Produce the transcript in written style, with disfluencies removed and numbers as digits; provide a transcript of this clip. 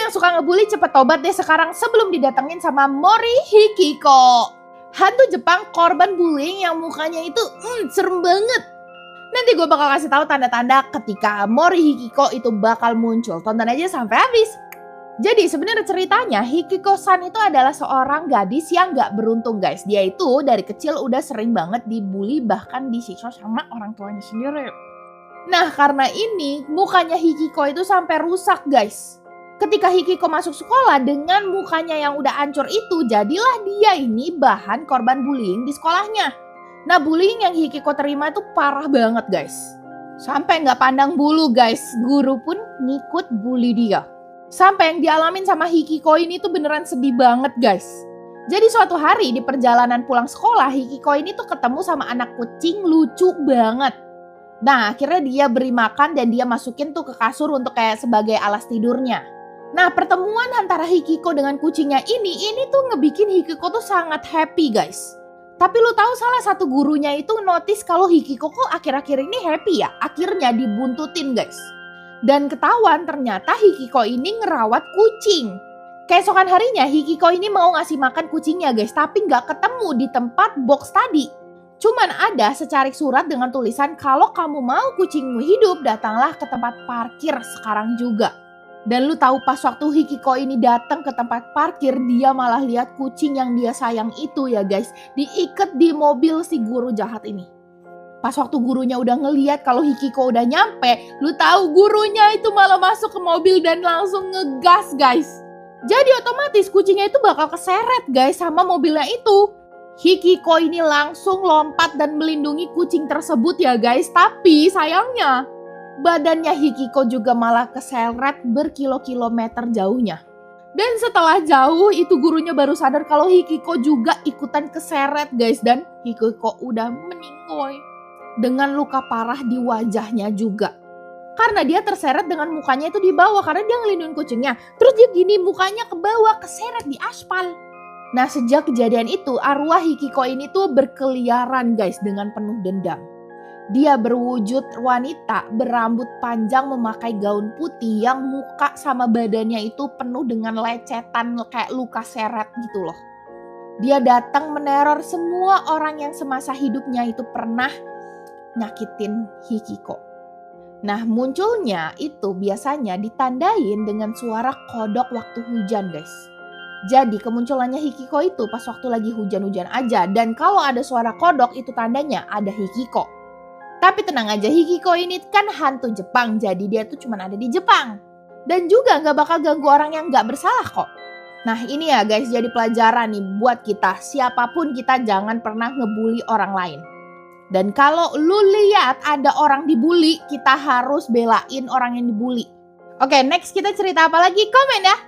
yang suka ngebully cepet tobat deh sekarang sebelum didatengin sama Mori Hikiko. Hantu Jepang korban bullying yang mukanya itu serem banget. Nanti gue bakal kasih tahu tanda-tanda ketika Mori Hikiko itu bakal muncul. Tonton aja sampai habis. Jadi sebenarnya ceritanya Hikiko-san itu adalah seorang gadis yang gak beruntung guys. Dia itu dari kecil udah sering banget dibully bahkan disiksa sama orang tuanya sendiri. Nah karena ini mukanya Hikiko itu sampai rusak guys. Ketika Hikiko masuk sekolah dengan mukanya yang udah hancur itu, jadilah dia ini bahan korban bullying di sekolahnya. Nah bullying yang Hikiko terima itu parah banget guys. Sampai gak pandang bulu guys, guru pun ngikut bully dia. Sampai yang dialamin sama Hikiko ini tuh beneran sedih banget guys. Jadi suatu hari di perjalanan pulang sekolah, Hikiko ini tuh ketemu sama anak kucing lucu banget. Nah akhirnya dia beri makan dan dia masukin tuh ke kasur untuk kayak sebagai alas tidurnya. Nah pertemuan antara Hikiko dengan kucingnya ini tuh ngebikin Hikiko tuh sangat happy guys. Tapi lu tahu salah satu gurunya itu notice kalau Hikiko kok akhir-akhir ini happy ya. Akhirnya dibuntutin guys. Dan ketahuan ternyata Hikiko ini ngerawat kucing. Keesokan harinya Hikiko ini mau ngasih makan kucingnya guys. Tapi gak ketemu di tempat box tadi. Cuman ada secarik surat dengan tulisan kalau kamu mau kucingmu hidup datanglah ke tempat parkir sekarang juga. Dan lu tahu pas waktu Hikiko ini datang ke tempat parkir dia malah lihat kucing yang dia sayang itu ya guys. Diikat di mobil si guru jahat ini. Pas waktu gurunya udah ngeliat kalau Hikiko udah nyampe, lu tahu gurunya itu malah masuk ke mobil dan langsung ngegas guys. Jadi otomatis kucingnya itu bakal keseret guys sama mobilnya itu. Hikiko ini langsung lompat dan melindungi kucing tersebut ya guys. Tapi sayangnya badannya Hikiko juga malah keseret berkilo-kilometer jauhnya. Dan setelah jauh itu gurunya baru sadar kalau Hikiko juga ikutan keseret guys. Dan Hikiko udah meninggoy. Dengan luka parah di wajahnya juga. Karena dia terseret dengan mukanya itu di bawah karena dia ngelindungin kucingnya. Terus dia gini mukanya ke bawah keseret di aspal. Nah sejak kejadian itu arwah Hikiko ini tuh berkeliaran guys dengan penuh dendam. Dia berwujud wanita berambut panjang memakai gaun putih yang muka sama badannya itu penuh dengan lecetan kayak luka seret gitu loh. Dia datang meneror semua orang yang semasa hidupnya itu pernah nyakitin Hikiko. Nah munculnya itu biasanya ditandain dengan suara kodok waktu hujan guys. Jadi kemunculannya Hikiko itu pas waktu lagi hujan-hujan aja. Dan kalau ada suara kodok itu tandanya ada Hikiko. Tapi tenang aja Hikiko ini kan hantu Jepang. Jadi dia tuh cuma ada di Jepang. Dan juga gak bakal ganggu orang yang gak bersalah kok. Nah ini ya guys jadi pelajaran nih buat kita. Siapapun kita jangan pernah ngebully orang lain. Dan kalau lu lihat ada orang dibully, kita harus belain orang yang dibully. Oke, next kita cerita apa lagi? Komen ya.